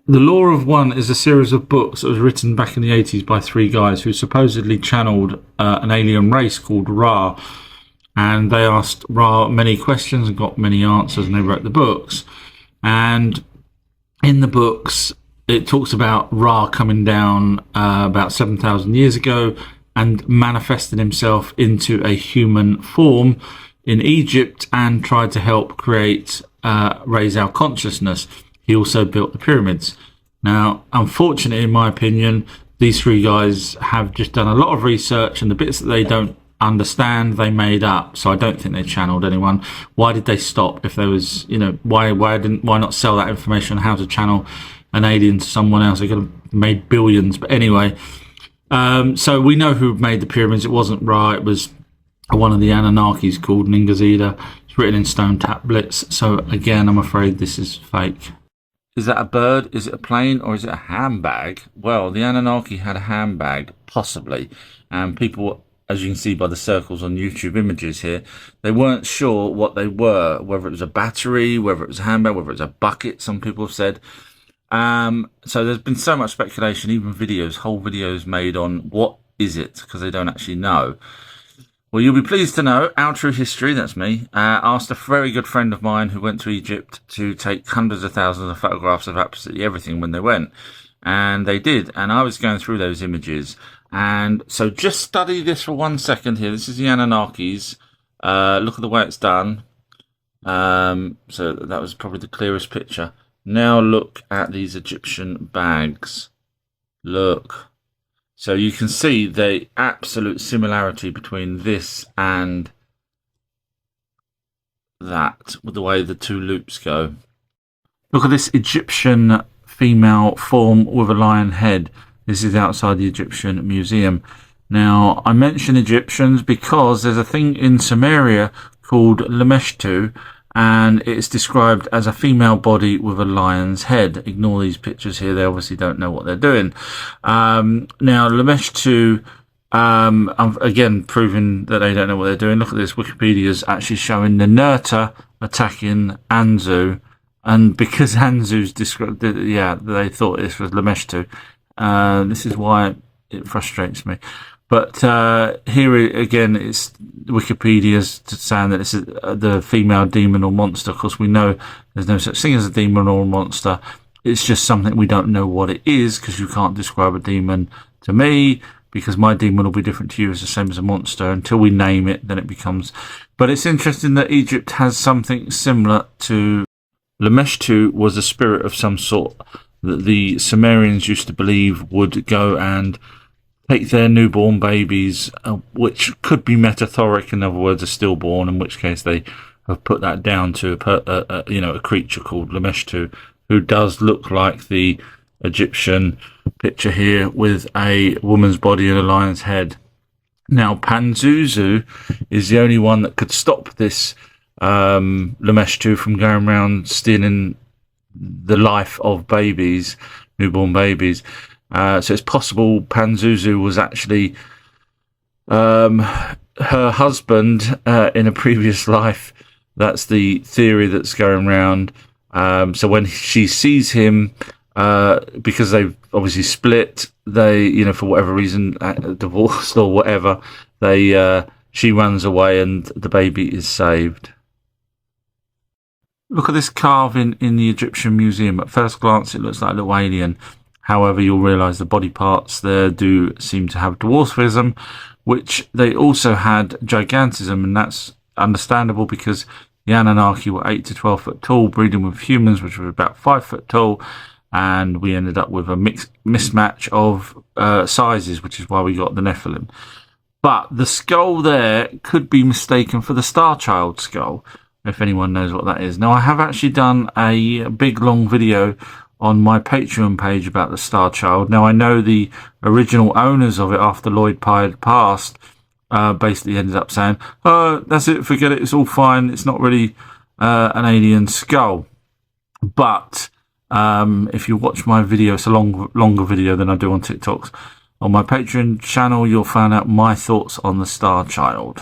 The Law of One is a series of books that was written back in the 80s by three guys who supposedly channeled an alien race called Ra. And they asked Ra many questions and got many answers, and they wrote the books. And in the books, it talks about Ra coming down about 7,000 years ago and manifested himself into a human form in Egypt and tried to help raise our consciousness. He also built the pyramids. Now, unfortunately, in my opinion, these three guys have just done a lot of research, and the bits that they don't understand, they made up. So I don't think they channeled anyone. Why did they stop? If there was, why not sell that information on how to channel an alien to someone else? They could have made billions. But anyway, so we know who made the pyramids. It wasn't Ra. It was one of the Anunnakis called Ningazida. It's written in stone tablets. So again, I'm afraid this is fake. Is that a bird? Is it a plane? Or is it a handbag? Well, the Anunnaki had a handbag, possibly. And people, as you can see by the circles on YouTube images here, they weren't sure what they were, whether it was a battery, whether it was a handbag, whether it was a bucket, some people have said. So there's been so much speculation, even videos, whole videos made on what is it, because they don't actually know. Well, you'll be pleased to know, Our True History, that's me, asked a very good friend of mine who went to Egypt to take hundreds of thousands of photographs of absolutely everything when they went. And they did. And I was going through those images. And so just study this for 1 second here. This is the Anunnakis. Look at the way it's done. So that was probably the clearest picture. Now look at these Egyptian bags. Look. So you can see the absolute similarity between this and that, with the way the two loops go. Look at this Egyptian female form with a lion head. This is outside the Egyptian Museum. Now, I mention Egyptians because there's a thing in Samaria called Lameshtu, and it's described as a female body with a lion's head. Ignore these pictures here. They obviously don't know what they're doing. Now, Lameshtu, again, proving that they don't know what they're doing. Look at this. Wikipedia's actually showing the Nerta attacking Anzu. And because Anzu's described, they thought this was Lameshtu. This is why it frustrates me. But here again, it's Wikipedia's saying that it's the female demon or monster. Of course, we know there's no such thing as a demon or a monster. It's just something we don't know what it is, because you can't describe a demon to me, because my demon will be different to you. It's the same as a monster. Until we name it, then it becomes... But it's interesting that Egypt has something similar to... Lameshtu was a spirit of some sort that the Sumerians used to believe would go and take their newborn babies, which could be metaphoric, in other words, a stillborn, in which case they have put that down to a creature called Lameshtu, who does look like the Egyptian picture here with a woman's body and a lion's head. Now, Pazuzu is the only one that could stop this Lameshtu from going around stealing the life of babies, newborn babies. So it's possible Pazuzu was actually her husband in a previous life. That's the theory that's going around. So when she sees him, because they've obviously split, they, for whatever reason, divorced or whatever, she runs away and the baby is saved. Look at this carving in the Egyptian Museum. At first glance, it looks like a little alien. However, you'll realise the body parts there do seem to have dwarfism, which they also had gigantism, and that's understandable because the Anunnaki were 8 to 12 foot tall, breeding with humans, which were about 5 foot tall, and we ended up with a mismatch of sizes, which is why we got the Nephilim. But the skull there could be mistaken for the Star Child skull, if anyone knows what that is. Now, I have actually done a big, long video on my Patreon page about the Star Child. Now, I know the original owners of it, after Lloyd Pye had passed, basically ended up saying, oh, that's it, forget it, it's all fine, it's not really an alien skull. But if you watch my video, it's a longer video than I do on TikToks. On my Patreon channel, you'll find out my thoughts on the Star Child.